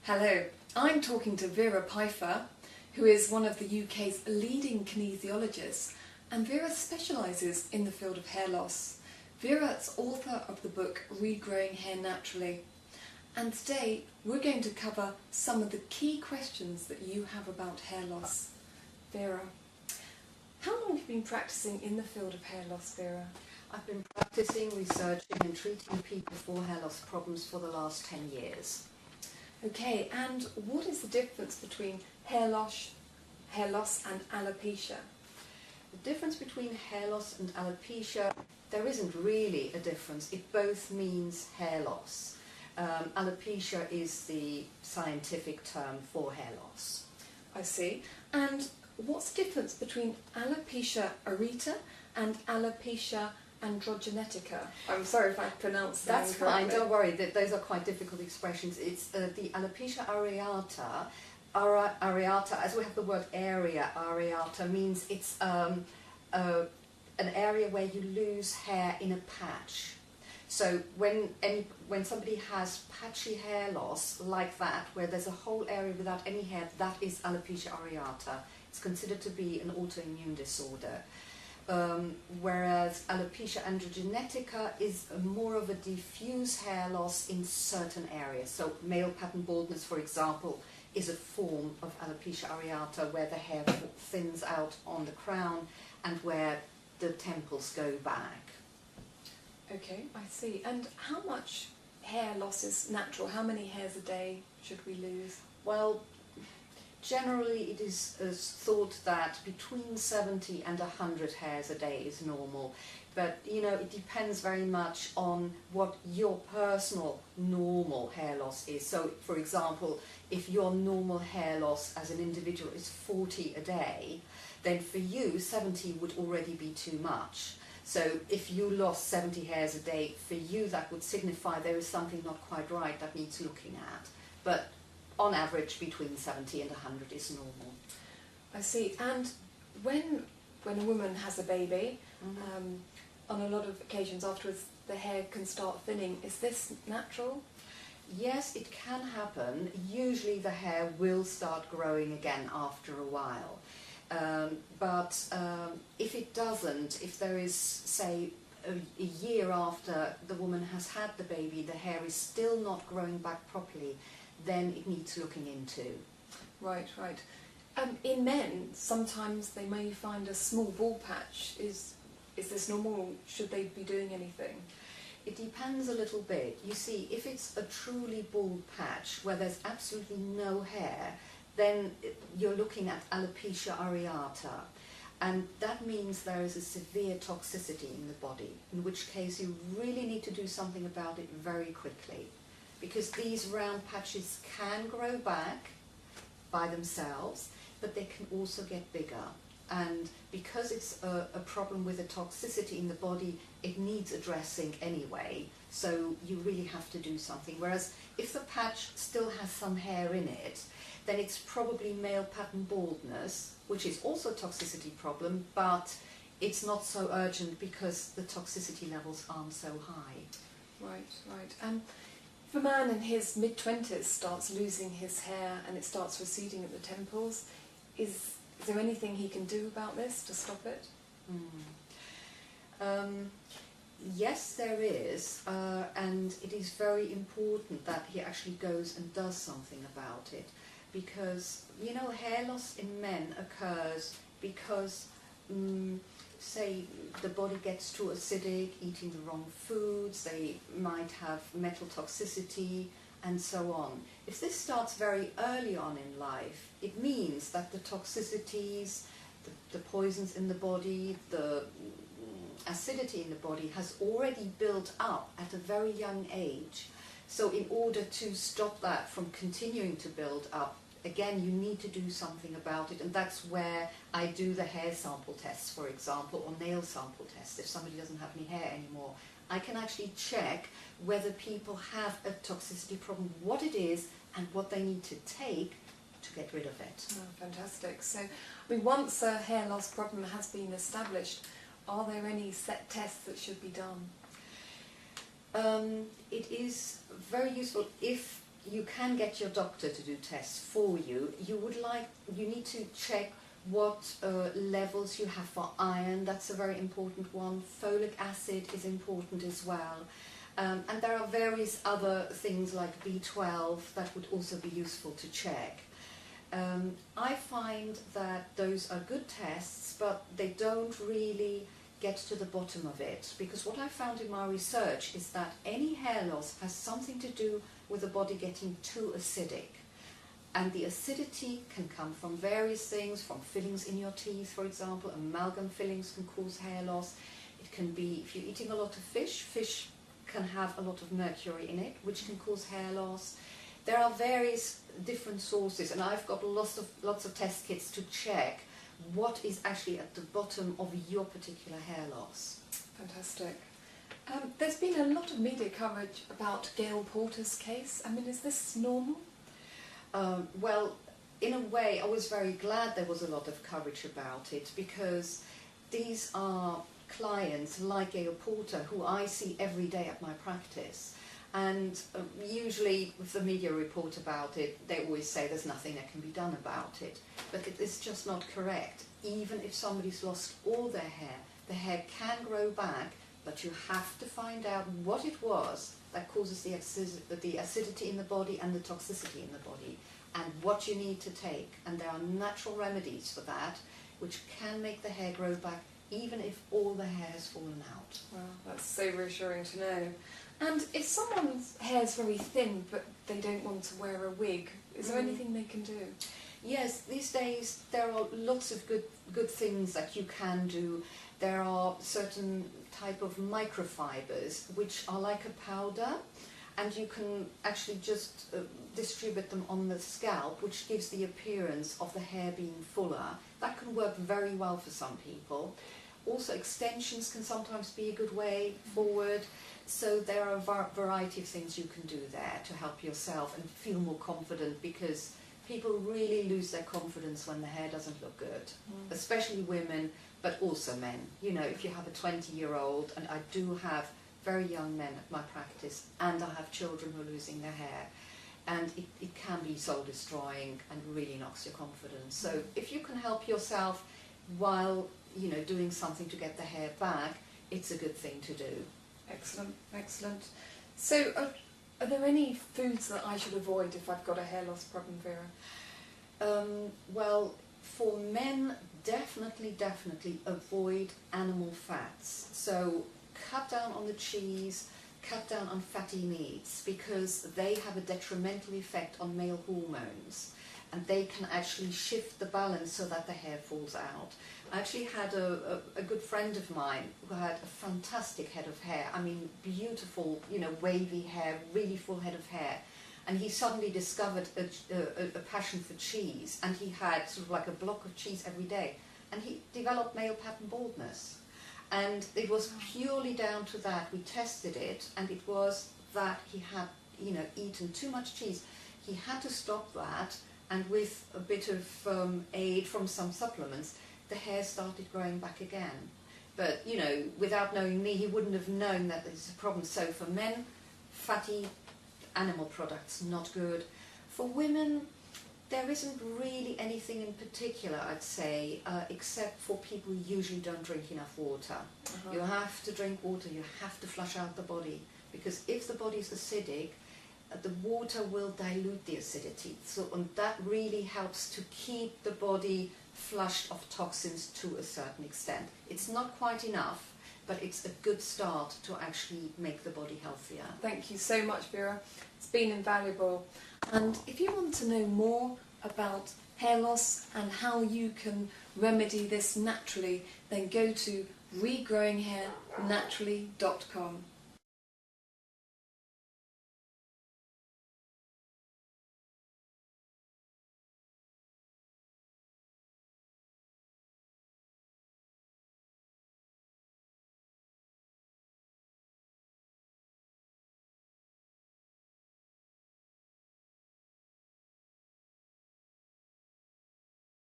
Hello, I'm talking to Vera Peiffer, who is one of the UK's leading kinesiologists, and Vera specialises in the field of hair loss. Vera is author of the book Regrowing Hair Naturally, and today we're going to cover some of the key questions that you have about hair loss. Vera, how long have you been practising in the field of hair loss, Vera? I've been practicing, researching and treating people for hair loss problems for the last 10 years. Okay, and what is the difference between hair loss and alopecia? The difference between hair loss and alopecia, there isn't really a difference. It both means hair loss. Alopecia is the scientific term for hair loss. I see. And what's the difference between alopecia areata and alopecia androgenetica? I'm sorry if I pronounced that incorrectly. That's fine, don't worry, those are quite difficult expressions. It's the alopecia areata, as we have the word area, areata means it's an area where you lose hair in a patch. So when somebody has patchy hair loss like that, where there's a whole area without any hair, that is alopecia areata. It's considered to be an autoimmune disorder. Whereas alopecia androgenetica is more of a diffuse hair loss in certain areas. So male pattern baldness, for example, is a form of alopecia areata where the hair thins out on the crown and where the temples go back. Okay, I see. And how much hair loss is natural? How many hairs a day should we lose? Well, generally it is thought that between 70 and 100 hairs a day is normal. But, you know, it depends very much on what your personal normal hair loss is. So, for example, if your normal hair loss as an individual is 40 a day, then for you 70 would already be too much. So if you lost 70 hairs a day, for you that would signify there is something not quite right that needs looking at. But on average, between 70 and 100 is normal. I see. And when a woman has a baby, on a lot of occasions afterwards, the hair can start thinning. Is this natural? Yes, it can happen. Usually the hair will start growing again after a while. But if it doesn't, if there is, say, a year after the woman has had the baby, the hair is still not growing back properly, then it needs looking into. Right, right. In men, sometimes they may find a small bald patch. Is this normal? Should they be doing anything? It depends a little bit. You see, if it's a truly bald patch where there's absolutely no hair, then you're looking at alopecia areata. And that means there is a severe toxicity in the body, in which case you really need to do something about it very quickly. Because these round patches can grow back by themselves, but they can also get bigger. And because it's a problem with a toxicity in the body, it needs addressing anyway, so you really have to do something. Whereas if the patch still has some hair in it, then it's probably male pattern baldness, which is also a toxicity problem, but it's not so urgent because the toxicity levels aren't so high. Right, right. If a man in his mid-20s starts losing his hair and it starts receding at the temples, is there anything he can do about this to stop it? Yes, there is, and it is very important that he actually goes and does something about it, because, you know, hair loss in men occurs because, say, the body gets too acidic, eating the wrong foods, they might have metal toxicity, and so on. If this starts very early on in life, it means that the toxicities, the poisons in the body, the acidity in the body has already built up at a very young age. So in order to stop that from continuing to build up, again, you need to do something about it, and that's where I do the hair sample tests, for example, or nail sample tests. If somebody doesn't have any hair anymore, I can actually check whether people have a toxicity problem, what it is, and what they need to take to get rid of it. Oh, fantastic. So, I mean, once a hair loss problem has been established, are there any set tests that should be done? It is very useful if you can get your doctor to do tests for you. You need to check what levels you have for iron. That's a very important one. Folic acid is important as well. And there are various other things like B12 that would also be useful to check. I find that those are good tests, but they don't really get to the bottom of it, because what I found in my research is that any hair loss has something to do with the body getting too acidic. And the acidity can come from various things, from fillings in your teeth, for example. Amalgam fillings can cause hair loss. It can be, if you're eating a lot of fish can have a lot of mercury in it, which can cause hair loss. There are various different sources, and I've got lots of test kits to check what is actually at the bottom of your particular hair loss. Fantastic. There's been a lot of media coverage about Gail Porter's case. I mean, is this normal? Well, in a way, I was very glad there was a lot of coverage about it, because these are clients like Gail Porter who I see every day at my practice. And usually if the media report about it, they always say there's nothing that can be done about it. But it is just not correct. Even if somebody's lost all their hair, the hair can grow back, but you have to find out what it was that causes the acidity in the body and the toxicity in the body, and what you need to take. And there are natural remedies for that, which can make the hair grow back, even if all the hair has fallen out. Wow, that's so reassuring to know. And if someone's hair is very thin but they don't want to wear a wig, is there anything they can do? Yes, these days there are lots of good things that you can do. There are certain type of microfibers which are like a powder, and you can actually just distribute them on the scalp, which gives the appearance of the hair being fuller. That can work very well for some people. Also, extensions can sometimes be a good way forward. So there are a variety of things you can do there to help yourself and feel more confident, because people really lose their confidence when the hair doesn't look good, especially women, but also men. You know, if you have a 20-year-old, and I do have very young men at my practice, and I have children who are losing their hair, and it can be soul destroying and really knocks your confidence. So if you can help yourself while, you know, doing something to get the hair back, it's a good thing to do. Excellent, excellent. So are there any foods that I should avoid if I've got a hair loss problem, Vera? Well, for men, definitely avoid animal fats. So cut down on the cheese, cut down on fatty meats, because they have a detrimental effect on male hormones, and they can actually shift the balance so that the hair falls out. I actually had a good friend of mine who had a fantastic head of hair. I mean, beautiful, you know, wavy hair, really full head of hair. And he suddenly discovered a passion for cheese, and he had sort of like a block of cheese every day. And he developed male pattern baldness. And it was purely down to that. We tested it, and it was that he had, you know, eaten too much cheese. He had to stop that, and with a bit of aid from some supplements, the hair started growing back again. But, you know, without knowing me, he wouldn't have known that there's a problem. So for men, fatty animal products, not good. For women, there isn't really anything in particular, I'd say, except for people who usually don't drink enough water. You have to drink water, you have to flush out the body, because if the body's acidic, the water will dilute the acidity. So, and that really helps to keep the body flushed of toxins to a certain extent. It's not quite enough, but it's a good start to actually make the body healthier. Thank you so much, Vera. It's been invaluable. And if you want to know more about hair loss and how you can remedy this naturally, then go to regrowinghairnaturally.com.